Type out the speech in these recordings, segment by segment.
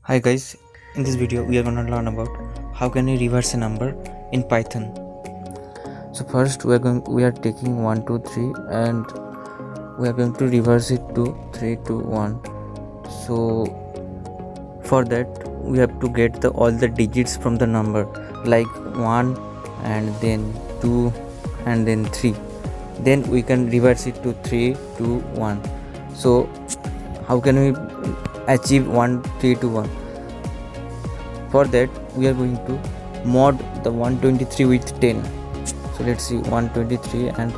Hi guys, in this video we are going to learn about how can we reverse a number in Python. So first we are taking 1 2 3 and we are going to reverse it to 3 2 1. So for that we have to get all the digits from the number like 1 and then 2 and then 3. Then we can reverse it to 3 2 1. So how can we achieve 1 3 2 1? For that we are going to mod the 123 with 10. So let's see 123, and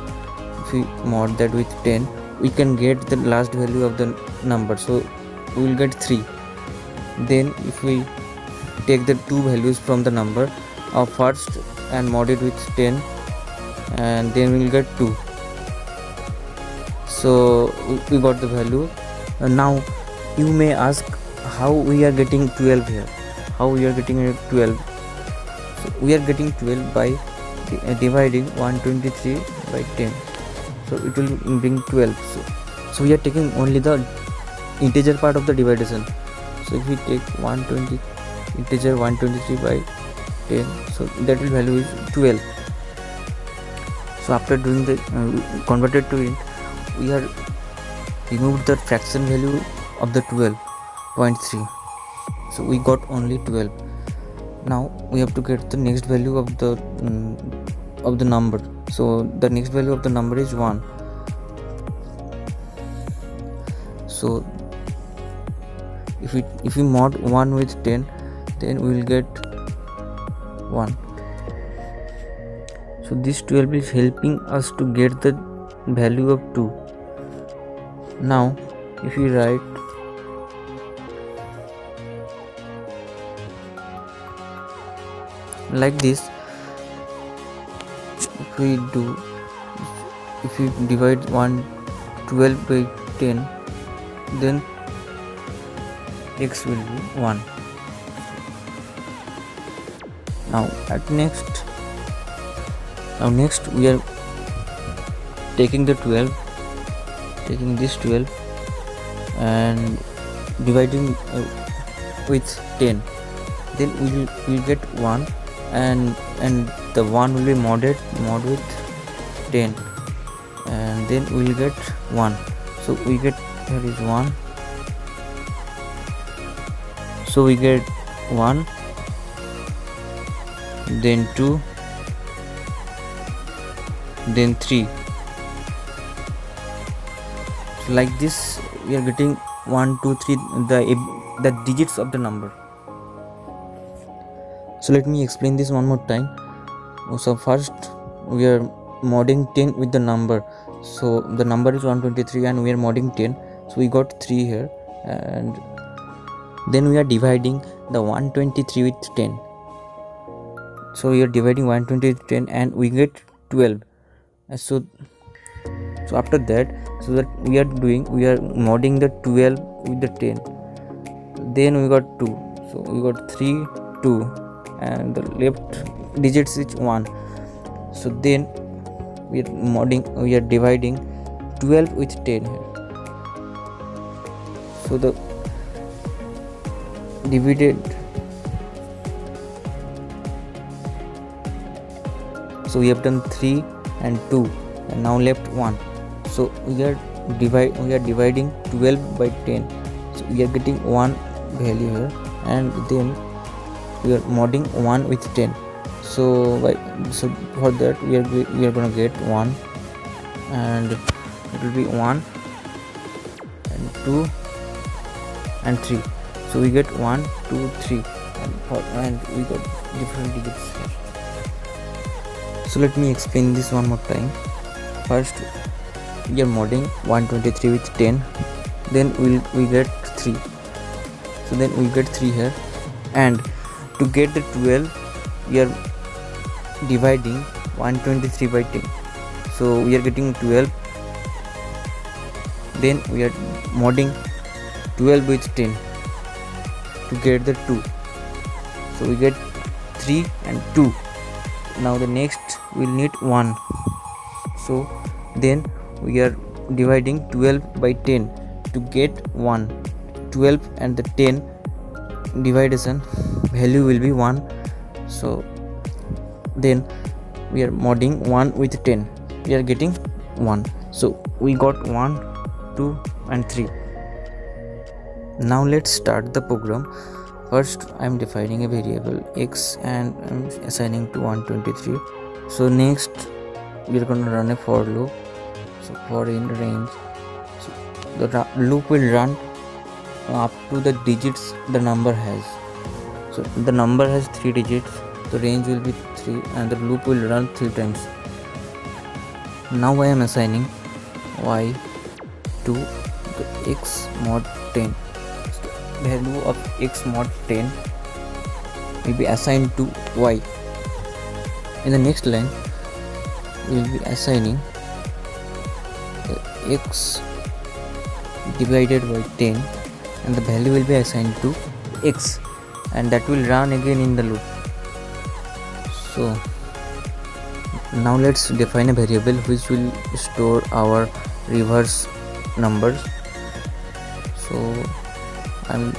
if we mod that with 10 we can get the last value of the number, so we will get 3. Then if we take the two values from the number of first and mod it with 10, and then we will get 2. So we got the value. Now you may ask how we are getting 12 here. How we are getting 12? So we are getting 12 by dividing 123 by 10. So it will bring 12. So we are taking only the integer part of the division. So if we take 120 integer 123 by 10, so that will value is 12. So after doing the converted to int, we are removed the fraction value of the 12.3. So we got only 12. Now we have to get the next value of the number. So the next value of the number is 1. So if we mod 1 with 10, then we will get 1. So this 12 is helping us to get the value of 2. Now if we write like this, if we divide 112 by 10, then x will be 1. Now next we are taking this 12 and dividing with 10, then we will get 1, and the 1 will be mod with 10, and then we will get 1. So we get, here is 1, so we get 1, then 2, then 3. So like this we are getting 1 2 3 the digits of the number. So let me explain this one more time. So first we are modding 10 with the number. So the number is 123 and we are modding 10, so we got 3 here, and then we are dividing the 123 with 10. So we are dividing 120 with 10 and we get 12. So after that, so that we are modding the 12 with the 10, then we got 2, so we got 3 2, and the left digits is 1. So then we are dividing 12 with 10 here. So the divided, so we have done 3 and 2, and now left 1. So we are dividing 12 by 10, so we are getting 1 value here, and then we are modding 1 with 10. So for that we are going to get 1, and it will be 1 and 2 and 3. So we get 1 2 3, and we got different digits here. So let me explain this one more time. First we are modding 123 with 10, then we get 3. So then we get 3 here, and to get the 12 we are dividing 123 by 10. So we are getting 12, then we are modding 12 with 10 to get the 2. So we get 3 and 2. Now the next we'll need 1. So then we are dividing 12 by 10 to get 1. 12 and the 10 division value will be 1. So then we are modding 1 with 10, we are getting 1. So we got 1, 2 and 3. Now let's start the program. First I am defining a variable x and I am assigning to 123. So next we are going to run a for loop. So for in range, so the loop will run up to the digits the number has. So the number has 3 digits, the range will be 3 and the loop will run 3 times. Now I am assigning y to the x mod 10. So value of x mod 10 will be assigned to y. In the next line we will be assigning the x divided by 10 and the value will be assigned to x, and that will run again in the loop. So now let's define a variable which will store our reverse numbers. So I'm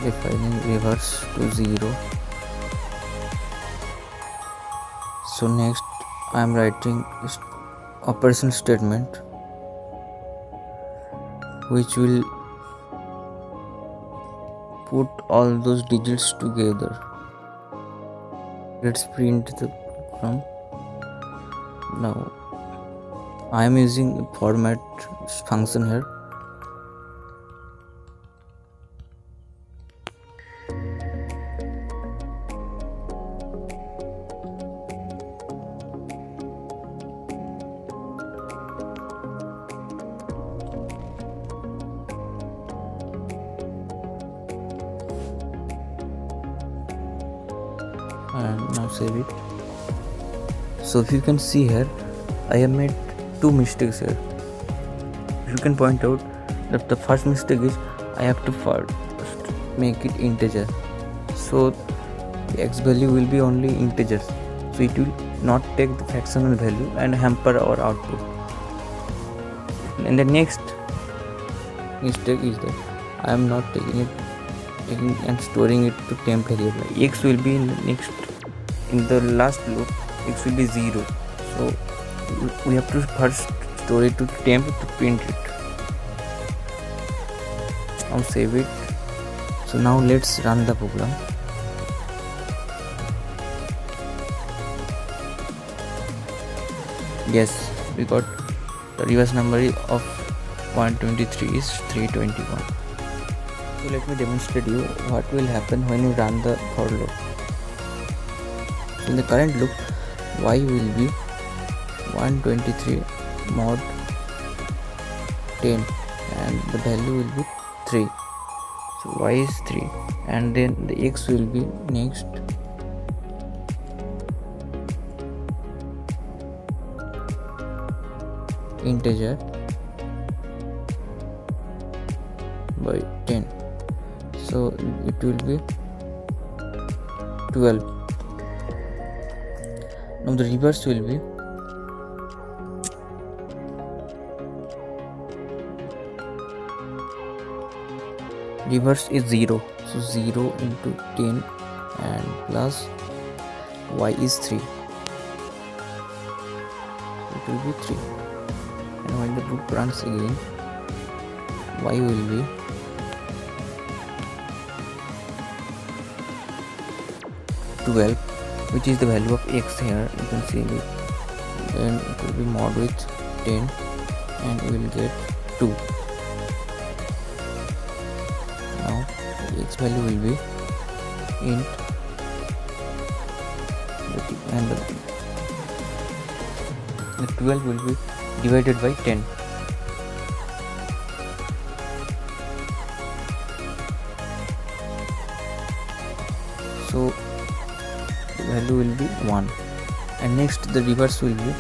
defining reverse to 0. So next I'm writing operation statement which will put all those digits together. Let's print the program. Now I am using a format function here. And now save it. So if you can see here, I have made 2 mistakes here. You can point out that the first mistake is I have to first make it integer, so the x value will be only integers, so it will not take the fractional value and hamper our output. And the next mistake is that I am not taking and storing it to temp variable. X will be in the last loop, x will be 0, so we have to first store it to temp to print it. Now save it. So now let's run the program. Yes, we got the reverse number of 123 is 321. So let me demonstrate you what will happen when you run the for loop. In the current loop, y will be 123 mod 10 and the value will be 3. So y is 3 and then the x will be next integer by 10, so it will be 12. Now the reverse will be reverse is 0, so 0 into 10 and plus y is 3, it will be 3. And when the loop runs again, y will be 12, which is the value of x here. You can see it. Then it will be mod with 10 and we will get 2. Now the x value will be int and the 12 will be divided by 10. So the value will be 1, and next the reverse will be,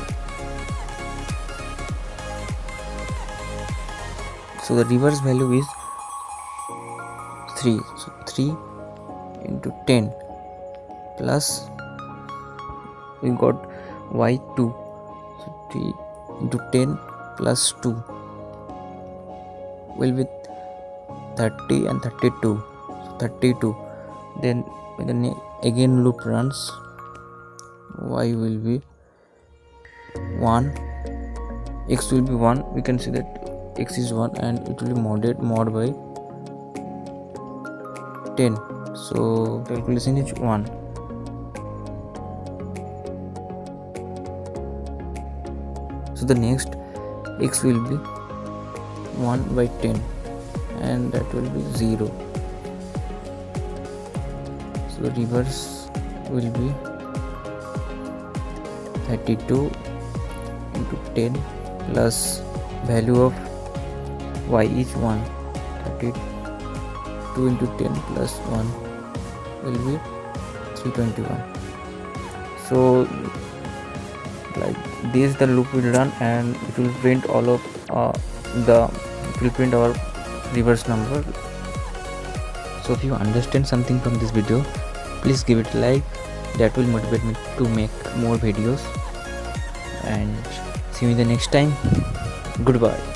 so the reverse value is 3, so 3 into 10 plus we got y2, so 3 into 10 plus 2 will be 30 and 32, so 32. Then again loop runs, y will be 1, x will be 1. We can see that x is 1 and it will be mod by 10. So calculation is 1. So the next x will be 1 by 10 and that will be 0. So reverse will be 32 into 10 plus value of y is 1. 32 into 10 plus 1 will be 321. So like this the loop will run and it will print all of it will print our reverse number. So if you understand something from this video, please give it a like. That will motivate me to make more videos, and see you in the next time. Goodbye.